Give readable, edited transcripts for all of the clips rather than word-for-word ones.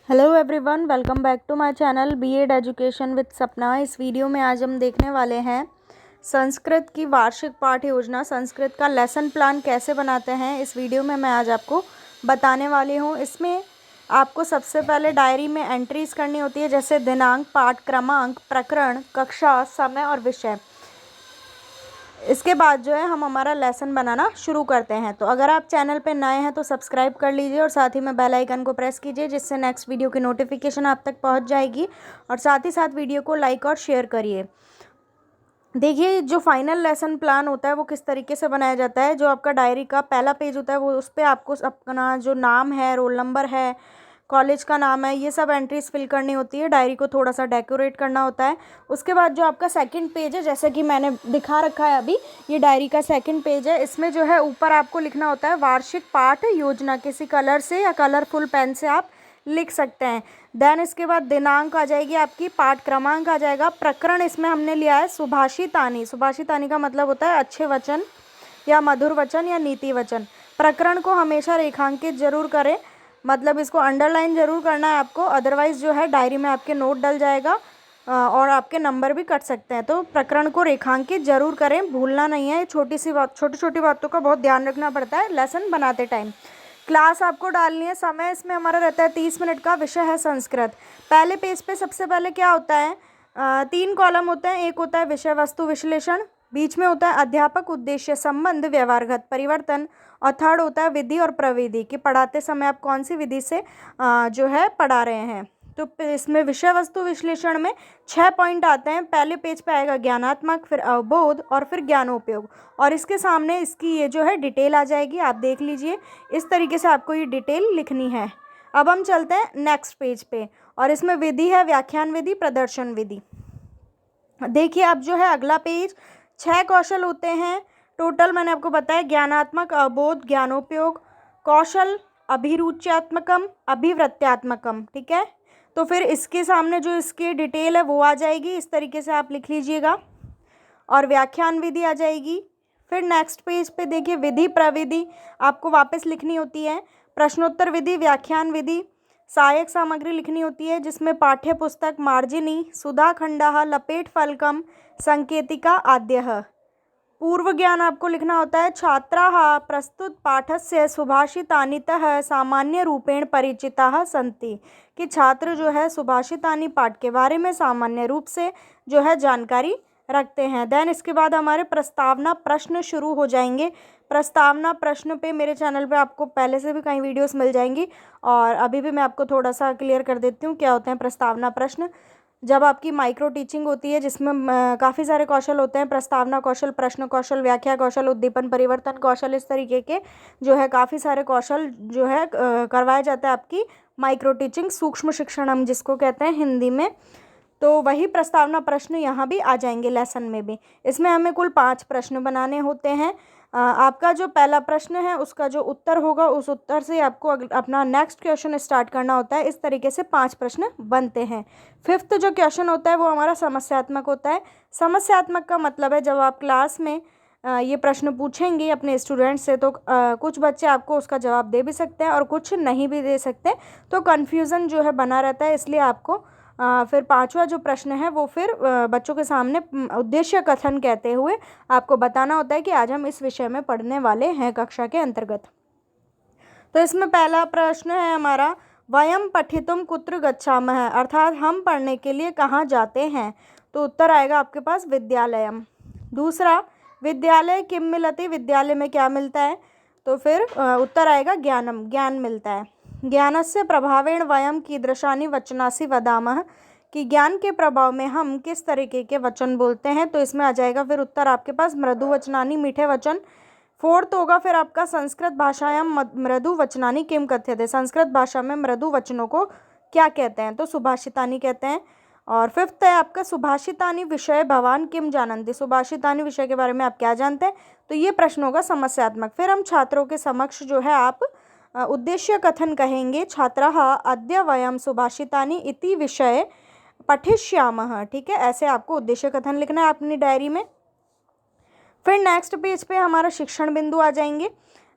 Hello everyone, welcome back to my channel BEd education with Sapna. इस video में आज हम देखने वाले हैं संस्कृत की वार्षिक पाठ योजना, संस्कृत का लेसन प्लान कैसे बनाते हैं। इस वीडियो में मैं आज आपको बताने वाली हूँ। इसमें आपको सबसे पहले डायरी में एंट्रीज करनी होती है, जैसे दिनांक, पाठ क्रमांक, प्रकरण, कक्षा, समय और विषय। इसके बाद जो है हम हमारा लेसन बनाना शुरू करते हैं। तो अगर आप चैनल पे नए हैं तो सब्सक्राइब कर लीजिए और साथ ही में बेल आइकन को प्रेस कीजिए, जिससे नेक्स्ट वीडियो की नोटिफिकेशन आप तक पहुंच जाएगी। और साथ ही साथ वीडियो को लाइक और शेयर करिए। देखिए, जो फाइनल लेसन प्लान होता है वो किस तरीके से बनाया जाता है। जो आपका डायरी का पहला पेज होता है वो उस पर आपको अपना जो नाम है, रोल नंबर है, कॉलेज का नाम है, ये सब एंट्रीज फिल करनी होती है। डायरी को थोड़ा सा डेकोरेट करना होता है। उसके बाद जो आपका सेकंड पेज है, जैसे कि मैंने दिखा रखा है अभी, ये डायरी का सेकंड पेज है। इसमें जो है ऊपर आपको लिखना होता है वार्षिक पाठ योजना। किसी कलर से या कलरफुल पेन से आप लिख सकते हैं। देन इसके बाद दिनांक आ जाएगी आपकी, पाठ क्रमांक आ जाएगा, प्रकरण इसमें हमने लिया है सुभाषितानी। सुभाषितानी का मतलब होता है अच्छे वचन या मधुर वचन या नीति वचन। प्रकरण को हमेशा रेखांकित जरूर करें, मतलब इसको अंडरलाइन जरूर करना है आपको, अदरवाइज जो है डायरी में आपके नोट डल जाएगा और आपके नंबर भी कट सकते हैं। तो प्रकरण को रेखांकित जरूर करें, भूलना नहीं है। छोटी छोटी बातों का बहुत ध्यान रखना पड़ता है लेसन बनाते टाइम। क्लास आपको डालनी है। समय इसमें हमारा रहता है 30 मिनट का। विषय है संस्कृत। पहले पेज पे सबसे पहले क्या होता है, 3 कॉलम होते हैं। एक होता है विषय वस्तु विश्लेषण, बीच में होता है अध्यापक उद्देश्य संबंध व्यवहारगत परिवर्तन, और थर्ड होता है विधि और प्रविधि, कि पढ़ाते समय आप कौन सी विधि से जो है पढ़ा रहे हैं। तो इसमें विषय वस्तु विश्लेषण में 6 पॉइंट आते हैं। पहले पेज पे आएगा ज्ञानात्मक, फिर अवबोध और फिर ज्ञानोपयोग, और इसके सामने इसकी ये जो है डिटेल आ जाएगी। आप देख लीजिए, इस तरीके से आपको ये डिटेल लिखनी है। अब हम चलते हैं नेक्स्ट पेज पे, और इसमें विधि है व्याख्यान विधि, प्रदर्शन विधि। देखिए, अब जो है अगला पेज, 6 कौशल होते हैं टोटल। मैंने आपको बताया ज्ञानात्मक, अवबोध, ज्ञानोपयोग, कौशल, अभिरुच्यात्मकम, अभिवृत्त्यात्मकम। ठीक है, तो फिर इसके सामने जो इसकी डिटेल है वो आ जाएगी। इस तरीके से आप लिख लीजिएगा, और व्याख्यान विधि आ जाएगी। फिर नेक्स्ट पेज पे देखिए, विधि प्रविधि आपको वापस लिखनी होती है। प्रश्नोत्तर विधि, व्याख्यान विधि, सहायक सामग्री लिखनी होती है, जिसमें पाठ्य पुस्तक, मार्जिनी, सुधाखंडः, लपेट फलकम, संकेतिका आद्यः। पूर्व ज्ञान आपको लिखना होता है। छात्राः प्रस्तुत पाठस्य सुभाषितानीतः सामान्य रूपेण परिचिताः सन्ति, कि छात्र जो है सुभाषितानी पाठ के बारे में सामान्य रूप से जो है जानकारी रखते हैं। देन इसके बाद हमारे प्रस्तावना प्रश्न शुरू हो जाएंगे। प्रस्तावना प्रश्न पे मेरे चैनल पे आपको पहले से भी कई वीडियोस मिल जाएंगी, और अभी भी मैं आपको थोड़ा सा क्लियर कर देती हूँ क्या होते हैं प्रस्तावना प्रश्न। जब आपकी माइक्रो टीचिंग होती है, जिसमें काफ़ी सारे कौशल होते हैं, प्रस्तावना कौशल, प्रश्न कौशल, व्याख्या कौशल, उद्दीपन परिवर्तन कौशल, इस तरीके के जो है काफ़ी सारे कौशल जो है करवाया जाता है आपकी माइक्रो टीचिंग, सूक्ष्म शिक्षण हम जिसको कहते हैं हिंदी में। तो वही प्रस्तावना प्रश्न यहाँ भी आ जाएंगे लेसन में भी। इसमें हमें कुल 5 प्रश्न बनाने होते हैं। आपका जो पहला प्रश्न है उसका जो उत्तर होगा, उस उत्तर से आपको अपना नेक्स्ट क्वेश्चन स्टार्ट करना होता है। इस तरीके से 5 प्रश्न बनते हैं। 5th जो क्वेश्चन होता है वो हमारा समस्यात्मक होता है। समस्यात्मक का मतलब है जब आप क्लास में ये प्रश्न पूछेंगे अपने स्टूडेंट से, तो कुछ बच्चे आपको उसका जवाब दे भी सकते हैं और कुछ नहीं भी दे सकते, तो कन्फ्यूज़न जो है बना रहता है। इसलिए आपको फिर 5वां जो प्रश्न है वो फिर बच्चों के सामने उद्देश्य कथन कहते हुए आपको बताना होता है कि आज हम इस विषय में पढ़ने वाले हैं कक्षा के अंतर्गत। तो इसमें पहला प्रश्न है हमारा, वयम पठितुम कुत्र गच्छामः, अर्थात हम पढ़ने के लिए कहाँ जाते हैं। तो उत्तर आएगा आपके पास विद्यालयम। दूसरा, विद्यालय किम मिलति, विद्यालय में क्या मिलता है। तो फिर उत्तर आएगा ज्ञानम, ज्ञान मिलता है। ज्ञानस्य प्रभावेण वयम कीदृशानि वचनासि वदामः, कि ज्ञान के प्रभाव में हम किस तरीके के वचन बोलते हैं। तो इसमें आ जाएगा फिर उत्तर आपके पास मृदु वचनानि, मीठे वचन। 4th होगा फिर आपका संस्कृत भाषायां मृदु वचनानि किम कथ्यते, संस्कृत भाषा में मृदु वचनों को क्या कहते हैं। तो सुभाषितानि कहते हैं। और 5th है आपका सुभाषितानि विषय भवान किम जानन्ति, सुभाषितानि विषय के बारे में आप क्या जानते हैं। तो ये प्रश्न होगा समस्यात्मक। फिर हम छात्रों के समक्ष जो है आप उद्देश्य कथन कहेंगे। छात्राः अद्य वयम सुभाषितानि इति विषय पठिष्यामः। ठीक है, ऐसे आपको उद्देश्य कथन लिखना है अपनी डायरी में। फिर नेक्स्ट पेज पे हमारा शिक्षण बिंदु आ जाएंगे।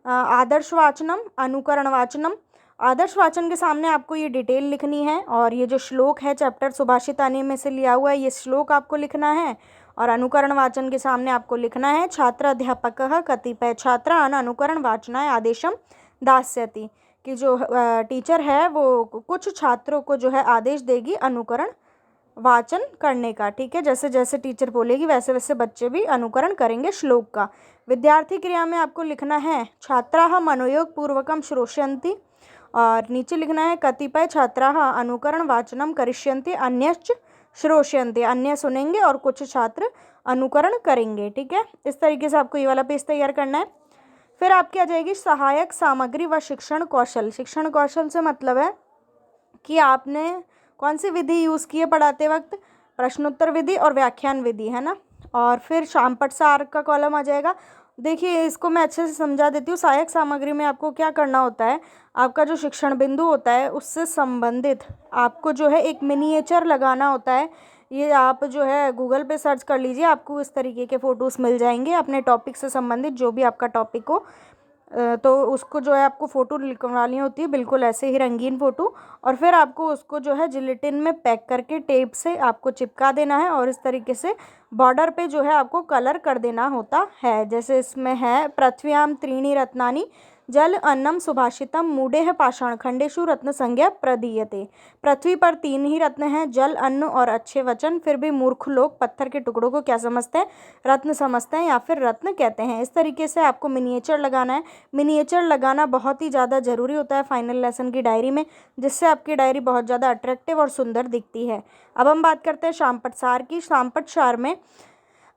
आदर्श वाचनम, अनुकरण वाचनम, आदर्श वाचन के सामने आपको ये डिटेल लिखनी है, और ये जो श्लोक है चैप्टर सुभाषितानी में से लिया हुआ है, ये श्लोक आपको लिखना है। और अनुकरण वाचन के सामने आपको लिखना है छात्र अध्यापकः कतिपय छात्रान् अनुकरण वाचनाय आदेशम दास्यति, कि जो टीचर है वो कुछ छात्रों को जो है आदेश देगी अनुकरण वाचन करने का। ठीक है, जैसे जैसे टीचर बोलेगी वैसे वैसे बच्चे भी अनुकरण करेंगे श्लोक का। विद्यार्थी क्रिया में आपको लिखना है छात्राः मनोयोग पूर्वकम श्रोष्यन्ति, और नीचे लिखना है कतिपय छात्राः अनुकरण वाचनम करिष्यन्ति अन्यश्च श्रोष्यन्ति, अन्य सुनेंगे और कुछ छात्र अनुकरण करेंगे। ठीक है, इस तरीके से आपको ये वाला पेज तैयार करना है। फिर आपकी आ जाएगी सहायक सामग्री व शिक्षण कौशल। शिक्षण कौशल से मतलब है कि आपने कौन सी विधि यूज़ की है पढ़ाते वक्त, प्रश्नोत्तर विधि और व्याख्यान विधि, है ना। और फिर शामपट सार का कॉलम आ जाएगा। देखिए इसको मैं अच्छे से समझा देती हूँ। सहायक सामग्री में आपको क्या करना होता है, आपका जो शिक्षण बिंदु होता है उससे संबंधित आपको जो है एक मिनिएचर लगाना होता है। ये आप जो है गूगल पे सर्च कर लीजिए, आपको इस तरीके के फ़ोटोज़ मिल जाएंगे अपने टॉपिक से संबंधित, जो भी आपका टॉपिक हो। तो उसको जो है आपको फ़ोटो निकलवानी होती है, बिल्कुल ऐसे ही रंगीन फ़ोटो, और फिर आपको उसको जो है जिलेटिन में पैक करके टेप से आपको चिपका देना है, और इस तरीके से बॉर्डर पे जो है आपको कलर कर देना होता है। जैसे इसमें है पृथ्व्याम त्रीणि रत्नानि जल अन्नम सुभाषितम मूढ़ेः पाषाण खंडेषु रत्न संज्ञा प्रदीयते। पृथ्वी पर 3 ही रत्न हैं, जल, अन्न और अच्छे वचन। फिर भी मूर्ख लोग पत्थर के टुकड़ों को क्या समझते हैं, रत्न समझते हैं या फिर रत्न कहते हैं। इस तरीके से आपको मिनिएचर लगाना है। मिनिएचर लगाना बहुत ही ज़्यादा ज़रूरी होता है फाइनल लेसन की डायरी में, जिससे आपकी डायरी बहुत ज़्यादा अट्रैक्टिव और सुंदर दिखती है। अब हम बात करते हैं शामपट सार की। शामपट सार में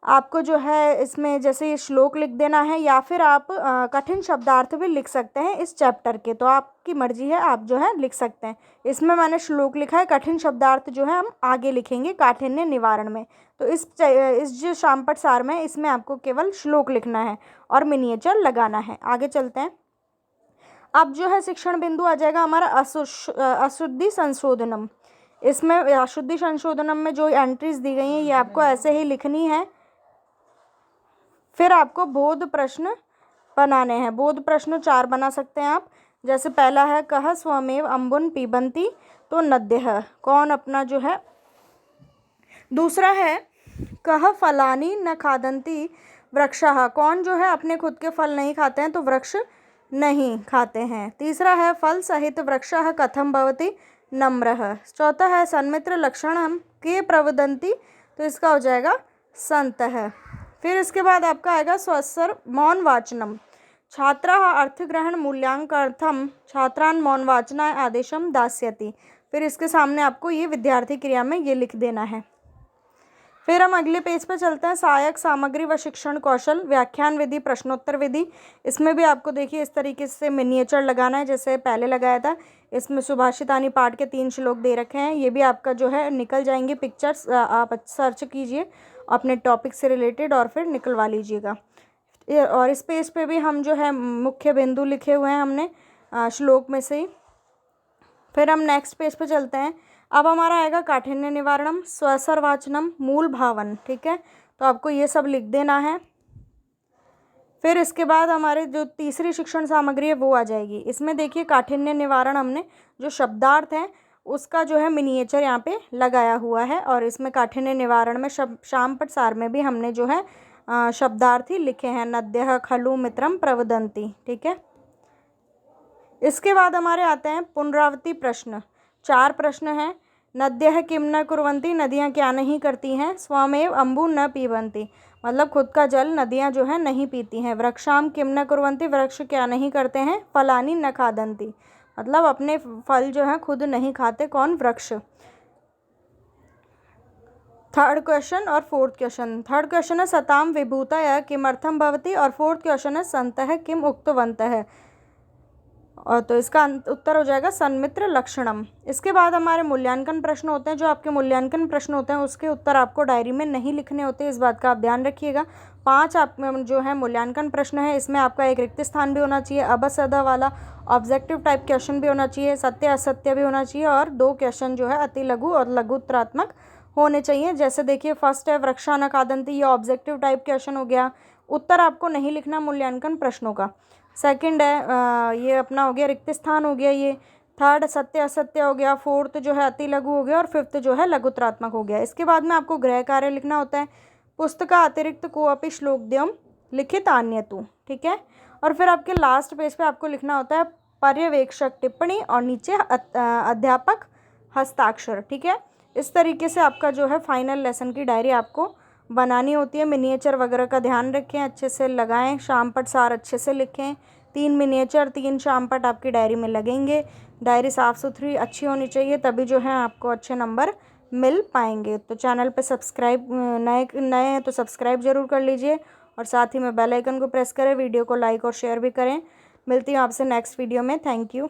आपको जो है इसमें जैसे ये श्लोक लिख देना है, या फिर आप कठिन शब्दार्थ भी लिख सकते हैं इस चैप्टर के, तो आपकी मर्जी है, आप जो है लिख सकते हैं। इसमें मैंने श्लोक लिखा है, कठिन शब्दार्थ जो है हम आगे लिखेंगे काठिन्य निवारण में। तो इस जो शामपट सार में इसमें आपको केवल श्लोक लिखना है और मिनिएचर लगाना है। आगे चलते हैं। अब जो है शिक्षण बिंदु आ जाएगा हमारा अशुद्धि संशोधनम। इसमें अशुद्धि संशोधनम में जो एंट्रीज दी गई हैं ये आपको ऐसे ही लिखनी है। फिर आपको बोध प्रश्न बनाने हैं। बोध प्रश्न 4 बना सकते हैं आप। जैसे पहला है कह स्वमेव अम्बुन पीबंती, तो नद्यः, कौन अपना जो है। दूसरा है कह फलानि न खादन्ति वृक्षः, कौन जो है अपने खुद के फल नहीं खाते हैं, तो वृक्ष नहीं खाते हैं। तीसरा है फल सहित वृक्षः कथम भवति नम्रः। चौथा है सन्मित्र लक्षणम के प्रवदन्ति, तो इसका हो जाएगा संतः। फिर इसके बाद आपका आएगा स्वस्वर मौन वाचनम। छात्राः अर्थग्रहण मूल्यांकनार्थम छात्रान् मौन वाचनाय आदेशम दास्यति। फिर इसके सामने आपको ये विद्यार्थी क्रिया में ये लिख देना है। फिर हम अगले पेज पर चलते हैं। सहायक सामग्री व शिक्षण कौशल, व्याख्यान विधि, प्रश्नोत्तर विधि। इसमें भी आपको देखिए इस तरीके से मिनिएचर लगाना है जैसे पहले लगाया था। इसमें सुभाषितानी पाठ के 3 श्लोक दे रखे हैं, ये भी आपका जो है निकल जाएंगे पिक्चर्स। आप सर्च कीजिए अपने टॉपिक से रिलेटेड और फिर निकलवा लीजिएगा। और इस पेज पे भी हम जो है मुख्य बिंदु लिखे हुए हैं हमने श्लोक में से ही। फिर हम नेक्स्ट पेज पे चलते हैं। अब हमारा आएगा काठिन्य निवारणम, स्वस्वर वाचनम, मूल भावन। ठीक है, तो आपको ये सब लिख देना है। फिर इसके बाद हमारे जो तीसरी शिक्षण सामग्री है वो आ जाएगी। इसमें देखिए काठिन्य निवारण हमने जो शब्दार्थ है उसका जो है मिनिएचर यहाँ पे लगाया हुआ है, और इसमें काठिन्य निवारण में शामपट सार में भी हमने जो है शब्दार्थ ही लिखे हैं, नद्यः खलु मित्रम प्रवदन्ति। ठीक है, इसके बाद हमारे आते हैं पुनरावृत्ति प्रश्न। 4 प्रश्न हैं। नद्यः किम न कुर्वन्ति, नदियाँ क्या नहीं करती हैं। स्वमेव अम्बु न पीबन्ति, मतलब खुद का जल नदियाँ जो है नहीं पीती हैं। वृक्षाम किम न कुर्वन्ति, वृक्ष क्या नहीं करते हैं। फलानि न खादन्ति, मतलब अपने फल जो है खुद नहीं खाते, कौन, वृक्ष। थर्ड क्वेश्चन और फोर्थ क्वेश्चन। थर्ड क्वेश्चन है सताम विभूतय किमर्थम भवति, और फोर्थ क्वेश्चन है संतः किम उक्तवन्तः, और तो इसका उत्तर हो जाएगा सन्मित्र लक्षणम। इसके बाद हमारे मूल्यांकन प्रश्न होते हैं। जो आपके मूल्यांकन प्रश्न होते हैं उसके उत्तर आपको डायरी में नहीं लिखने होते, इस बात का आप ध्यान रखिएगा। 5 आप जो है मूल्यांकन प्रश्न है, इसमें आपका एक रिक्त स्थान भी होना चाहिए, अबसदा वाला ऑब्जेक्टिव टाइप क्वेश्चन भी होना चाहिए, सत्य असत्य भी होना चाहिए, और 2 क्वेश्चन जो है अति लघु और लघु उत्तरात्मक होने चाहिए। जैसे देखिए फर्स्ट है वृक्षा न खादन्ति, ये ऑब्जेक्टिव टाइप क्वेश्चन हो गया, उत्तर आपको नहीं लिखना मूल्यांकन प्रश्नों का। सेकंड है ये अपना हो गया रिक्त स्थान हो गया ये। थर्ड सत्य असत्य हो गया। फोर्थ जो है अति लघु हो गया। और फिफ्थ जो है लघुत्रात्मक हो गया। इसके बाद में आपको गृह कार्य लिखना होता है। पुस्तका अतिरिक्त कोअपि श्लोकद्वयम् लिखित अन्यतु, ठीक है। और फिर आपके लास्ट पेज पे आपको लिखना होता है पर्यवेक्षक टिप्पणी और नीचे अध्यापक हस्ताक्षर, ठीक है। इस तरीके से आपका जो है फाइनल लेसन की डायरी आपको बनानी होती है। मिनिएचर वगैरह का ध्यान रखें, अच्छे से लगाएं, शामपट सार अच्छे से लिखें। 3 मिनिएचर 3 शामपट आपकी डायरी में लगेंगे। डायरी साफ़ सुथरी अच्छी होनी चाहिए, तभी जो है आपको अच्छे नंबर मिल पाएंगे। तो चैनल पे सब्सक्राइब नए हैं तो सब्सक्राइब ज़रूर कर लीजिए और साथ ही में बेल आइकन को प्रेस करें। वीडियो को लाइक और शेयर भी करें। मिलती हूँ आपसे नेक्स्ट वीडियो में। Thank you.